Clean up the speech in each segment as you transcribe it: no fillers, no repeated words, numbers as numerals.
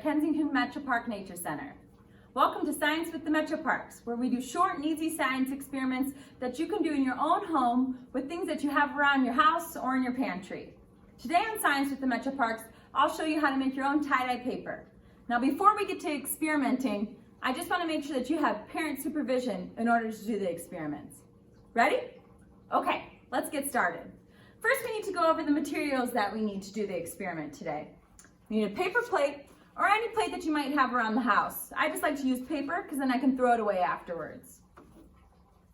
Kensington Metropark Nature Center. Welcome to Science with the Metroparks, where we do short and easy science experiments that you can do in your own home with things that you have around your house or in your pantry. Today on Science with the Metroparks, I'll show you how to make your own tie-dye paper. Now before we get to experimenting, I just want to make sure that you have parent supervision in order to do the experiments. Ready? Okay, let's get started. First we need to go over the materials that we need to do the experiment today. We need a paper plate or any plate that you might have around the house. I just like to use paper because then I can throw it away afterwards.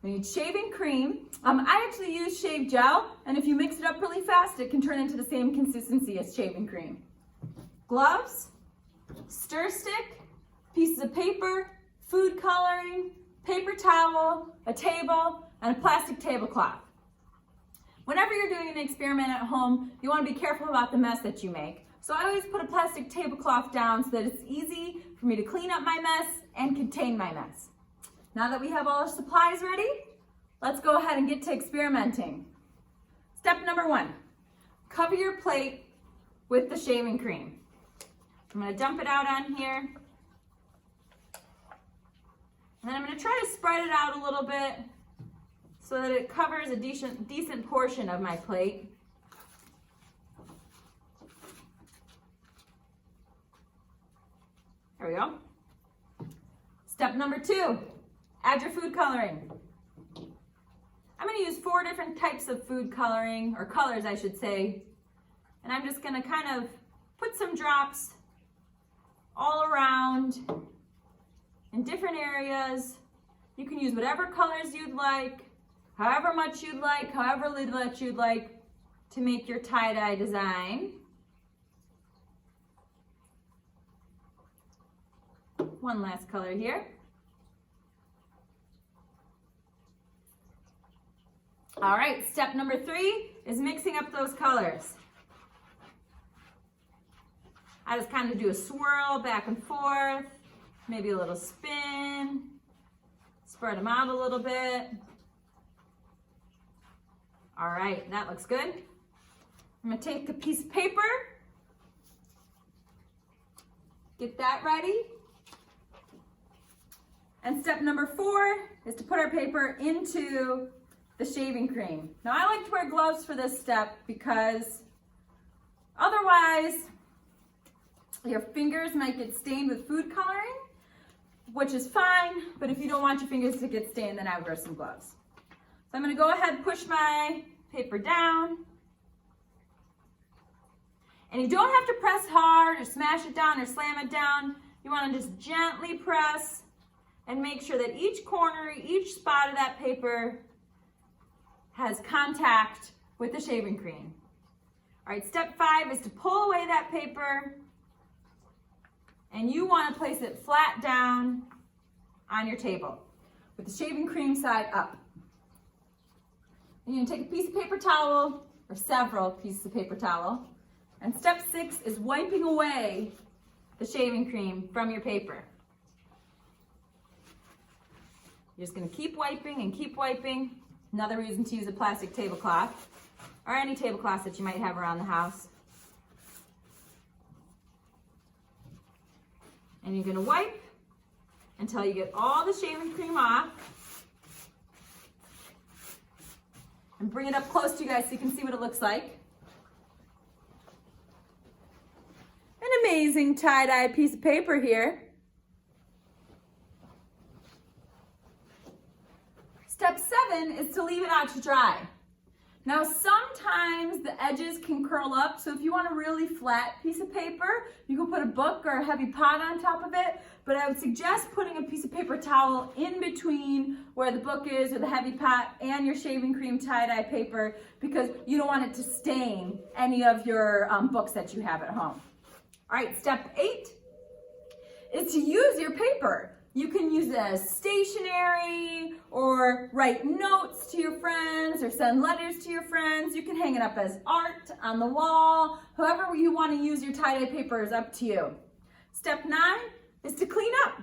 We need shaving cream. I actually use shave gel, and if you mix it up really fast, it can turn into the same consistency as shaving cream. Gloves, stir stick, pieces of paper, food coloring, paper towel, a table, and a plastic tablecloth. Whenever you're doing an experiment at home, you want to be careful about the mess that you make. So I always put a plastic tablecloth down so that it's easy for me to clean up my mess and contain my mess. Now that we have all our supplies ready, let's go ahead and get to experimenting. Step number 1, cover your plate with the shaving cream. I'm going to dump it out on here. And then I'm going to try to spread it out a little bit so that it covers a decent portion of my plate. There we go. Step number 2, add your food coloring. I'm going to use 4 different types of food coloring, or colors I should say, and I'm just going to kind of put some drops all around in different areas. You can use whatever colors you'd like, however much you'd like, however little you'd like to make your tie-dye design. One last color here. All right, step number 3 is mixing up those colors. I just kind of do a swirl back and forth, maybe a little spin, spread them out a little bit. All right, that looks good. I'm gonna take a piece of paper, get that ready. And step number 4 is to put our paper into the shaving cream. Now I like to wear gloves for this step because otherwise your fingers might get stained with food coloring, which is fine, but if you don't want your fingers to get stained, then I would wear some gloves. So I'm gonna go ahead and push my paper down. And you don't have to press hard or smash it down or slam it down. You wanna just gently press and make sure that each corner, each spot of that paper has contact with the shaving cream. All right, step 5 is to pull away that paper, and you want to place it flat down on your table with the shaving cream side up. And you're going to take a piece of paper towel, or several pieces of paper towel, and step 6 is wiping away the shaving cream from your paper. You're just going to keep wiping and keep wiping. Another reason to use a plastic tablecloth or any tablecloth that you might have around the house. And you're going to wipe until you get all the shaving cream off. And bring it up close to you guys so you can see what it looks like. An amazing tie-dye piece of paper here. Step 7 is to leave it out to dry. Now sometimes the edges can curl up, so if you want a really flat piece of paper, you can put a book or a heavy pot on top of it, but I would suggest putting a piece of paper towel in between where the book is or the heavy pot and your shaving cream tie-dye paper because you don't want it to stain any of your books that you have at home. All right, step 8 is to use your paper. You can use it as stationery or write notes to your friends or send letters to your friends. You can hang it up as art on the wall. However you want to use your tie-dye paper is up to you. Step 9 is to clean up.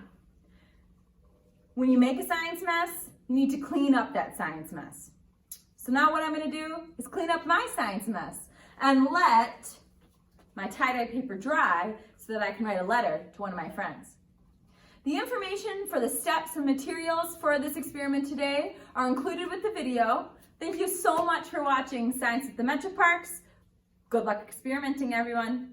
When you make a science mess, you need to clean up that science mess. So now what I'm going to do is clean up my science mess and let my tie-dye paper dry so so that I can write a letter to one of my friends. The information for the steps and materials for this experiment today are included with the video. Thank you so much for watching Science at the Metroparks. Good luck experimenting, everyone.